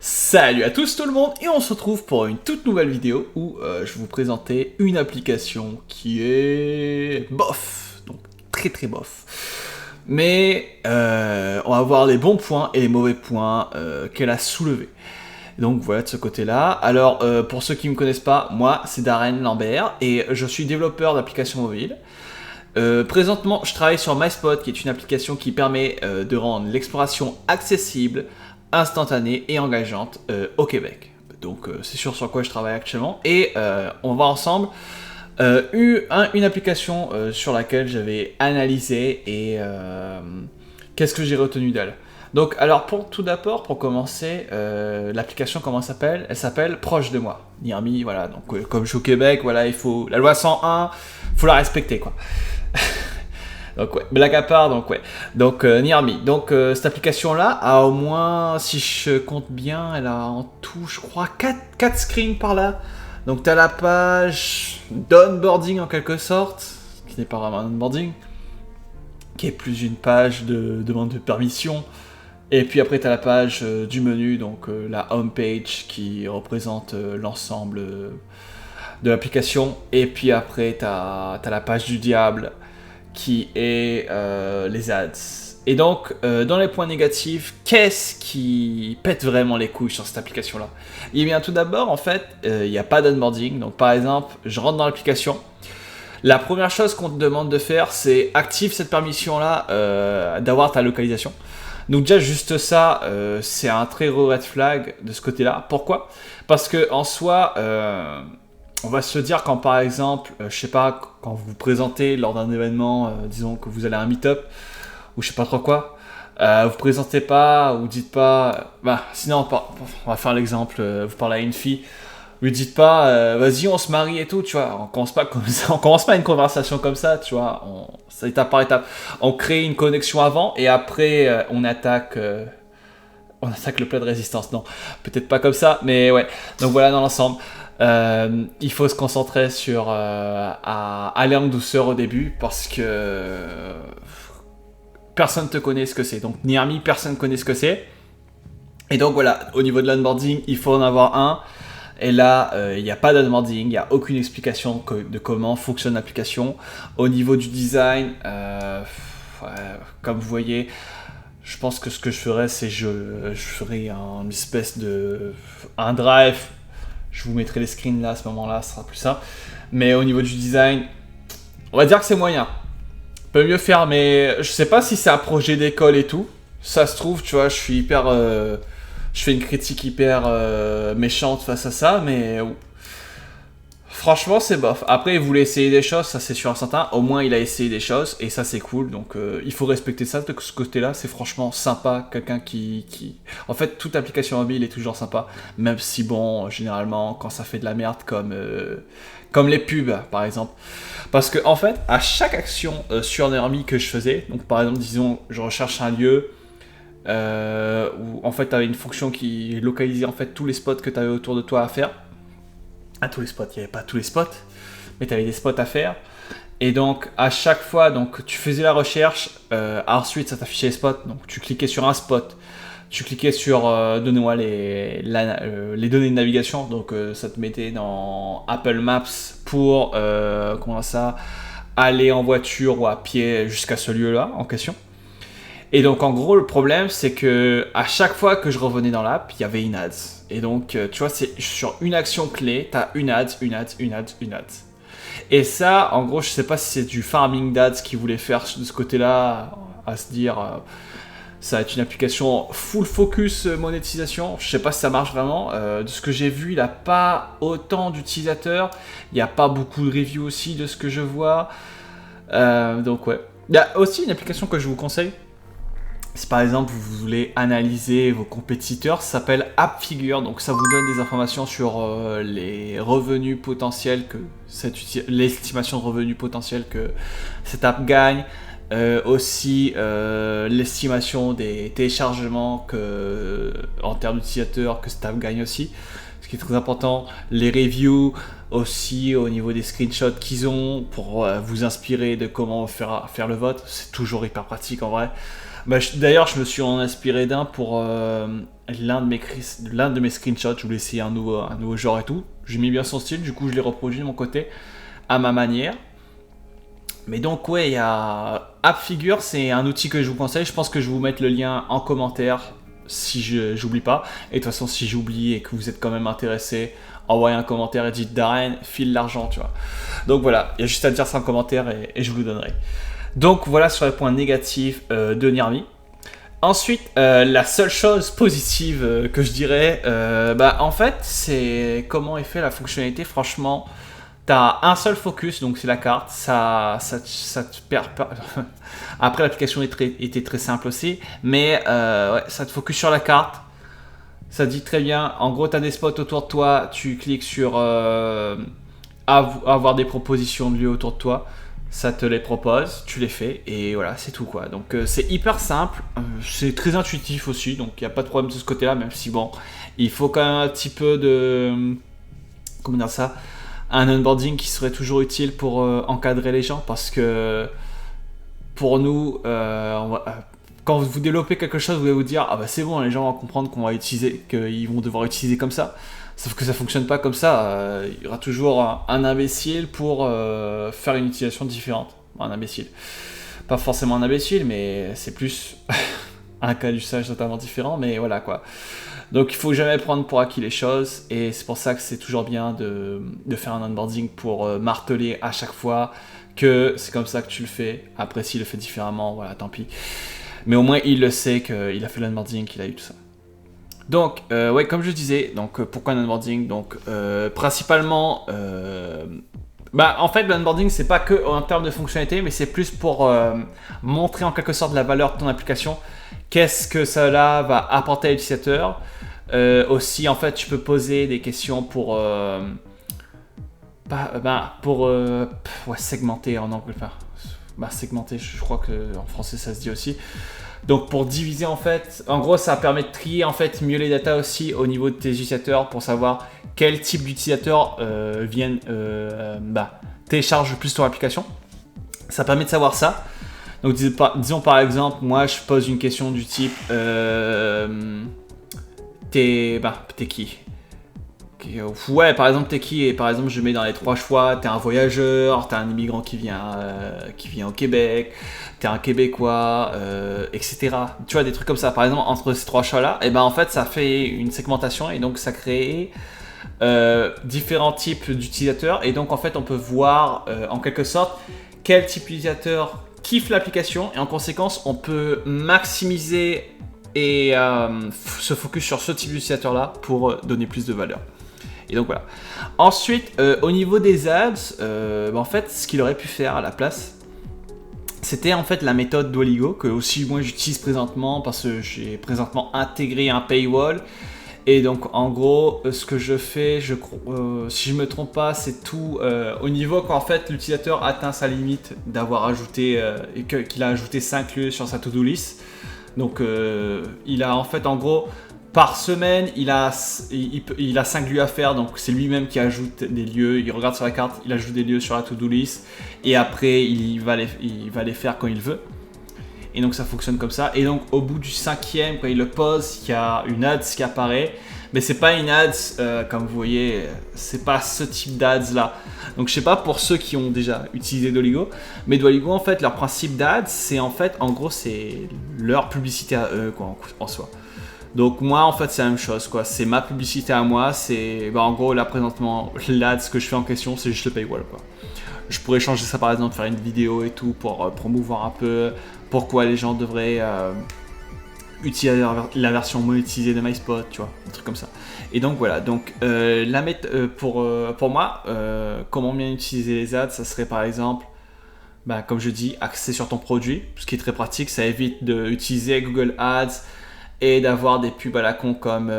Salut à tous tout le monde, et on se retrouve pour une toute nouvelle vidéo où je vais vous présenter une application qui est bof, donc très bof. Mais on va voir les bons points et les mauvais points qu'elle a soulevés. Donc voilà de ce côté-là. Alors pour ceux qui ne me connaissent pas, moi c'est Darren Lambert et je suis développeur d'applications mobiles. Présentement, je travaille sur MySpot, qui est une application qui permet de rendre l'exploration accessible, instantanée et engageante au Québec. Donc c'est sur quoi je travaille actuellement. Et on va ensemble une application sur laquelle j'avais analysé et qu'est-ce que j'ai retenu d'elle. Donc alors tout d'abord, pour commencer, l'application comment elle s'appelle? Elle s'appelle Proche de moi. Nirmi, voilà, donc comme je suis au Québec, voilà, il faut la loi 101, faut la respecter quoi. Donc ouais, blague à part, donc ouais. Donc Nirmi. Donc cette application-là a au moins, si je compte bien, elle a en tout, je crois, 4 screens par là. Donc t'as la page d'onboarding en quelque sorte, qui n'est pas vraiment un onboarding, qui est plus une page de demande de permission. Et puis après t'as la page du menu, donc la home page qui représente l'ensemble de l'application. Et puis après t'as la page du diable qui est les ads. Et donc, dans les points négatifs, qu'est-ce qui pète vraiment les couilles sur cette application-là? Eh bien, tout d'abord, en fait, il n'y a pas d'onboarding. Donc, par exemple, je rentre dans l'application. La première chose qu'on te demande de faire, c'est active cette permission-là d'avoir ta localisation. Donc déjà, juste ça, c'est un très gros red flag de ce côté-là. Pourquoi? Parce que en soi... on va se dire quand par exemple, je sais pas, quand vous vous présentez lors d'un événement, disons que vous allez à un meet-up, ou je sais pas trop quoi, vous présentez pas, ou dites pas, sinon on va faire l'exemple, vous parlez à une fille, lui dites pas, vas-y on se marie et tout, tu vois, on commence pas comme ça, on commence pas une conversation comme ça, tu vois, c'est étape par étape, on crée une connexion avant, et après on attaque le plat de résistance, non, peut-être pas comme ça, mais ouais, donc voilà dans l'ensemble. Il faut se concentrer sur aller en douceur au début parce que personne ne te connaît ce que c'est. Donc Nirmi, personne ne connaît ce que c'est. Et donc voilà, au niveau de l'onboarding, il faut en avoir un. Et là, il n'y a pas d'onboarding, il n'y a aucune explication de comment fonctionne l'application. Au niveau du design, comme vous voyez, je pense que ce que je ferais, c'est je ferais une espèce un drive. Je vous mettrai les screens là à ce moment-là, ce sera plus ça. Mais au niveau du design, on va dire que c'est moyen. Peut mieux faire, mais je sais pas si c'est un projet d'école et tout. Ça se trouve, tu vois, je suis hyper... je fais une critique hyper méchante face à ça, mais... franchement, c'est bof. Après, il voulait essayer des choses, ça c'est sûr et certain. Au moins, il a essayé des choses, et ça c'est cool. Donc, il faut respecter ça de ce côté-là. C'est franchement sympa, quelqu'un qui... En fait, toute application mobile est toujours sympa. Même si, bon, généralement, quand ça fait de la merde, comme les pubs, par exemple. Parce que, en fait, à chaque action sur Nirmi que je faisais, donc par exemple, disons, je recherche un lieu... où en fait, tu avais une fonction qui localisait en fait tous les spots que tu avais autour de toi à faire. À tous les spots, il n'y avait pas tous les spots, mais tu avais des spots à faire. Et donc, à chaque fois, donc, tu faisais la recherche, ensuite ça t'affichait les spots, donc tu cliquais sur un spot, tu cliquais sur donnez-moi les données de navigation, donc ça te mettait dans Apple Maps pour aller en voiture ou à pied jusqu'à ce lieu-là en question. Et donc en gros le problème c'est que à chaque fois que je revenais dans l'app, il y avait une ads. Et donc tu vois, c'est sur une action clé, t'as une ads. Et ça, en gros, je sais pas si c'est du farming d'ads qu'ils voulaient faire de ce côté-là, à se dire ça va être une application full focus monétisation. Je sais pas si ça marche vraiment. De ce que j'ai vu, il a pas autant d'utilisateurs. Il n'y a pas beaucoup de reviews aussi de ce que je vois. Donc ouais. Il y a aussi une application que je vous conseille. Si par exemple vous voulez analyser vos compétiteurs, ça s'appelle AppFigure, donc ça vous donne des informations sur les revenus potentiels l'estimation de revenus potentiels que cette app gagne, aussi l'estimation des téléchargements en termes d'utilisateurs que cette app gagne aussi, ce qui est très important, les reviews aussi au niveau des screenshots qu'ils ont pour vous inspirer de comment faire le vote, c'est toujours hyper pratique en vrai. Bah, d'ailleurs, je me suis en inspiré d'un pour l'un de mes screenshots. Je voulais essayer un nouveau genre et tout. J'ai mis bien son style, du coup, je l'ai reproduit de mon côté à ma manière. Mais donc, ouais, il y a AppFigure, c'est un outil que je vous conseille. Je pense que je vais vous mettre le lien en commentaire si j'oublie pas. Et de toute façon, si j'oublie et que vous êtes quand même intéressé, envoyez un commentaire et dites Darren, file l'argent, tu vois. Donc voilà, il y a juste à dire ça en commentaire et je vous le donnerai. Donc voilà sur les points négatifs de Nirmi. Ensuite, la seule chose positive que je dirais, bah en fait, c'est comment est fait la fonctionnalité. Franchement, t'as un seul focus, donc c'est la carte. Ça te perd pas. Après, l'application était très simple aussi, mais ouais, ça te focus sur la carte. Ça dit très bien. En gros, t'as des spots autour de toi. Tu cliques sur avoir des propositions de lieux autour de toi. Ça te les propose, tu les fais et voilà, c'est tout quoi. Donc c'est hyper simple, c'est très intuitif aussi, donc il n'y a pas de problème de ce côté-là, même si bon, il faut quand même un petit peu de, comment dire ça, un onboarding qui serait toujours utile pour encadrer les gens, parce que pour nous, quand vous développez quelque chose, vous allez vous dire ah bah c'est bon, les gens vont comprendre qu'on va utiliser, qu'ils vont devoir utiliser comme ça. Sauf que ça fonctionne pas comme ça. Il y aura toujours un imbécile pour faire une utilisation différente. Un imbécile. Pas forcément un imbécile, mais c'est plus un cas d'usage totalement différent. Mais voilà quoi. Donc il faut jamais prendre pour acquis les choses. Et c'est pour ça que c'est toujours bien de faire un onboarding pour marteler à chaque fois que c'est comme ça que tu le fais. Après, s'il le fait différemment, voilà, tant pis. Mais au moins, il le sait qu'il a fait l'onboarding, qu'il a eu tout ça. Donc, ouais, comme je disais, donc pourquoi un onboarding? Donc, principalement, bah, en fait, l'onboarding, c'est pas que en termes de fonctionnalité, mais c'est plus pour montrer en quelque sorte la valeur de ton application. Qu'est-ce que cela va apporter à l'utilisateur? Aussi, en fait, tu peux poser des questions pour, ouais, segmenter en anglais. Enfin, bah, segmenter, je crois que en français ça se dit aussi. Donc pour diviser en fait, en gros ça permet de trier en fait mieux les datas aussi au niveau de tes utilisateurs pour savoir quel type d'utilisateurs viennent téléchargent le plus ton application. Ça permet de savoir ça. Donc disons par exemple, moi je pose une question du type t'es qui? Ouais, par exemple, t'es qui? Et par exemple, je mets dans les 3 choix, t'es un voyageur, t'es un immigrant qui vient au Québec, t'es un Québécois, etc. Tu vois, des trucs comme ça. Par exemple, entre ces 3 choix-là, et ben en fait, ça fait une segmentation et donc ça crée différents types d'utilisateurs. Et donc, en fait, on peut voir en quelque sorte quel type d'utilisateur kiffe l'application. Et en conséquence, on peut maximiser et se focus sur ce type d'utilisateur-là pour donner plus de valeur. Et donc voilà. Ensuite, au niveau des ads, en fait, ce qu'il aurait pu faire à la place, c'était en fait la méthode Duolingo, que aussi moi j'utilise présentement parce que j'ai présentement intégré un paywall. Et donc en gros, ce que je fais, si je me trompe pas, c'est tout au niveau quand en fait l'utilisateur atteint sa limite d'avoir ajouté et qu'il a ajouté 5 lieux sur sa to-do list. Donc il a en fait en gros par semaine il a 5 lieux à faire, donc c'est lui-même qui ajoute des lieux, il regarde sur la carte, il ajoute des lieux sur la to-do list et après il va les faire quand il veut. Et donc ça fonctionne comme ça. Et donc au bout du 5e, quand il le pose, il y a une ads qui apparaît. Mais c'est pas une ads, comme vous voyez, c'est pas ce type d'ads là. Donc je sais pas pour ceux qui ont déjà utilisé Duolingo. Mais Duolingo en fait, leur principe d'ads, c'est en fait, en gros, c'est leur publicité à eux quoi, en soi. Donc moi en fait c'est la même chose quoi, c'est ma publicité à moi, c'est en gros là présentement l'ads que je fais en question c'est juste le paywall quoi. Je pourrais changer ça par exemple, faire une vidéo et tout pour promouvoir un peu pourquoi les gens devraient utiliser la version monétisée de MySpot, tu vois, un truc comme ça. Et donc voilà, donc pour moi, comment bien utiliser les ads, ça serait par exemple, comme je dis, axer sur ton produit, ce qui est très pratique, ça évite d'utiliser Google Ads et d'avoir des pubs à la con comme,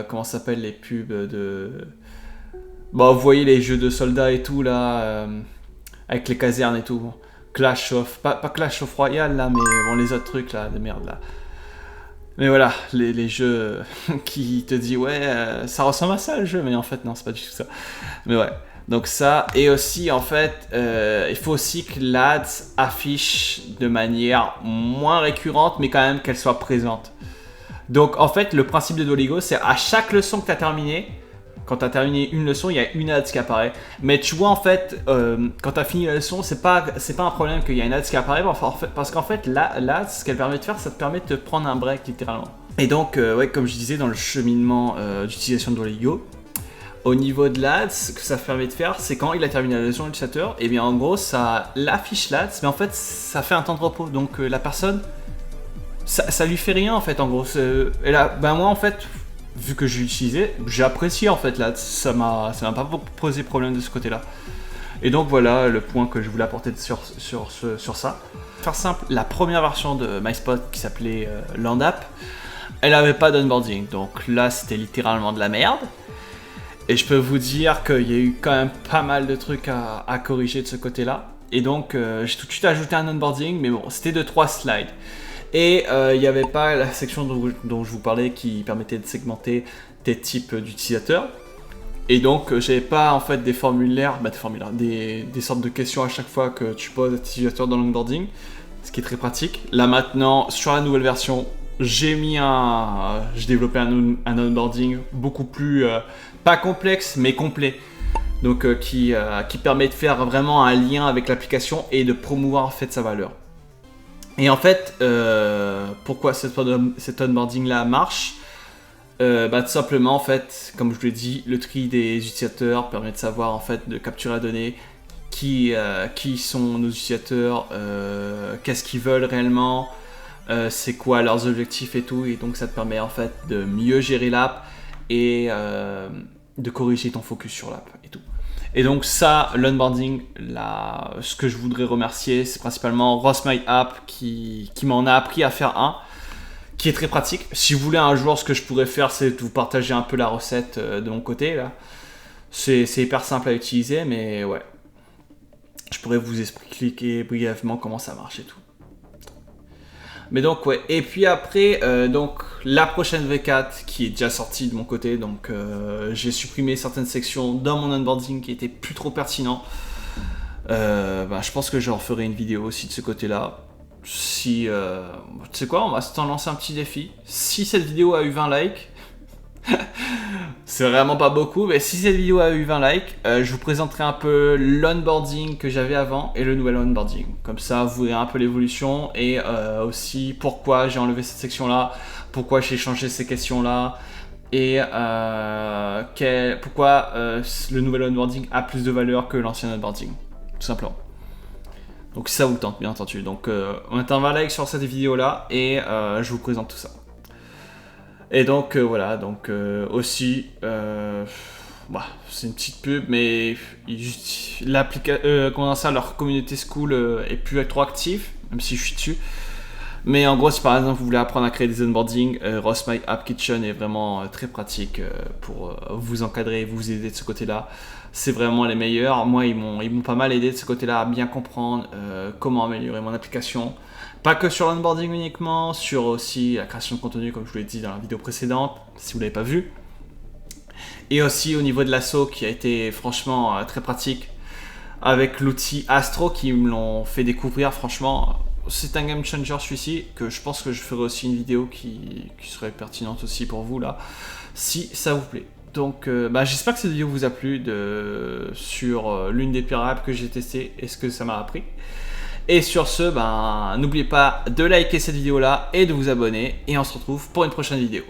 comment ça s'appelle les pubs de... vous voyez les jeux de soldats et tout là, avec les casernes et tout, Clash of... Pas Clash of Royale là, mais bon les autres trucs là, de merde là. Mais voilà, les jeux qui te disent ouais, ça ressemble à ça le jeu, mais en fait non, c'est pas du tout ça. Mais ouais. Donc ça, et aussi en fait, il faut aussi que l'ADS affiche de manière moins récurrente, mais quand même qu'elle soit présente. Donc en fait, le principe de Duolingo, c'est à chaque leçon que tu as terminé, quand tu as terminé une leçon, il y a une ads qui apparaît. Mais tu vois, en fait, quand tu as fini la leçon, c'est pas un problème qu'il y a une ads qui apparaît, parce qu'en fait, l'ADS, ce qu'elle permet de faire, ça te permet de te prendre un break, littéralement. Et donc, ouais, comme je disais, dans le cheminement d'utilisation de Duolingo, au niveau de l'ADS, ce que ça permet de faire, c'est quand il a terminé la leçon, l'utilisateur, et bien en gros, ça l'affiche l'ADS, mais en fait, ça fait un temps de repos. Donc, la personne, ça lui fait rien, en fait, en gros. Et là, ben moi, en fait, vu que je l'utilisais, j'ai apprécié en fait là, ça m'a pas posé problème de ce côté-là. Et donc voilà le point que je voulais apporter sur ça. Pour faire simple, la première version de MySpot qui s'appelait LandApp, elle avait pas d'onboarding, donc là c'était littéralement de la merde. Et je peux vous dire qu'il y a eu quand même pas mal de trucs à corriger de ce côté-là. Et donc j'ai tout de suite ajouté un onboarding, mais bon, c'était de 3 slides. Et il n'y avait pas la section dont je vous parlais qui permettait de segmenter tes types d'utilisateurs. Et donc j'avais pas en fait des formulaires, des sortes de questions à chaque fois que tu poses à tes utilisateurs dans l'onboarding, ce qui est très pratique. Là maintenant, sur la nouvelle version, j'ai développé un onboarding beaucoup plus, pas complexe, mais complet. Donc qui permet de faire vraiment un lien avec l'application et de promouvoir en fait sa valeur. Et en fait, pourquoi cet onboarding là marche, tout simplement en fait, comme je vous l'ai dit, le tri des utilisateurs permet de savoir en fait, de capturer la donnée, qui sont nos utilisateurs, qu'est-ce qu'ils veulent réellement, c'est quoi leurs objectifs et tout, et donc ça te permet en fait de mieux gérer l'app et de corriger ton focus sur l'app et tout. Et donc ça, l'onboarding, ce que je voudrais remercier, c'est principalement RosMyApp qui m'en a appris à faire un, qui est très pratique. Si vous voulez un jour, ce que je pourrais faire, c'est de vous partager un peu la recette de mon côté. Là, c'est hyper simple à utiliser, mais ouais. Je pourrais vous expliquer brièvement comment ça marche et tout. Mais donc ouais, et puis après, donc la prochaine V4 qui est déjà sortie de mon côté, donc j'ai supprimé certaines sections dans mon onboarding qui étaient plus trop pertinents. Je pense que j'en ferai une vidéo aussi de ce côté-là. Si, tu sais quoi, on va se lancer un petit défi. Si cette vidéo a eu 20 likes, c'est vraiment pas beaucoup, mais si cette vidéo a eu 20 likes, je vous présenterai un peu l'onboarding que j'avais avant et le nouvel onboarding. Comme ça, vous verrez un peu l'évolution et aussi pourquoi j'ai enlevé cette section-là, pourquoi j'ai changé ces questions-là et pourquoi le nouvel onboarding a plus de valeur que l'ancien onboarding, tout simplement. Donc si ça vous tente, bien entendu. Donc on est un 20 likes sur cette vidéo-là et je vous présente tout ça. Et donc voilà, donc aussi, c'est une petite pub, mais leur communauté school est plus trop active, même si je suis dessus. Mais en gros, si par exemple vous voulez apprendre à créer des onboarding, RosMyApp Kitchen est vraiment très pratique pour vous encadrer et vous aider de ce côté-là. C'est vraiment les meilleurs. Moi, ils m'ont pas mal aidé de ce côté-là à bien comprendre comment améliorer mon application. Pas que sur l'onboarding uniquement, sur aussi la création de contenu, comme je vous l'ai dit dans la vidéo précédente, si vous ne l'avez pas vu. Et aussi au niveau de l'assaut qui a été franchement très pratique avec l'outil Astro qui me l'ont fait découvrir. Franchement, c'est un game changer celui-ci, que je pense que je ferai aussi une vidéo qui serait pertinente aussi pour vous là, si ça vous plaît. Donc j'espère que cette vidéo vous a plu sur l'une des pires apps que j'ai testées et ce que ça m'a appris. Et sur ce, n'oubliez pas de liker cette vidéo là et de vous abonner et on se retrouve pour une prochaine vidéo.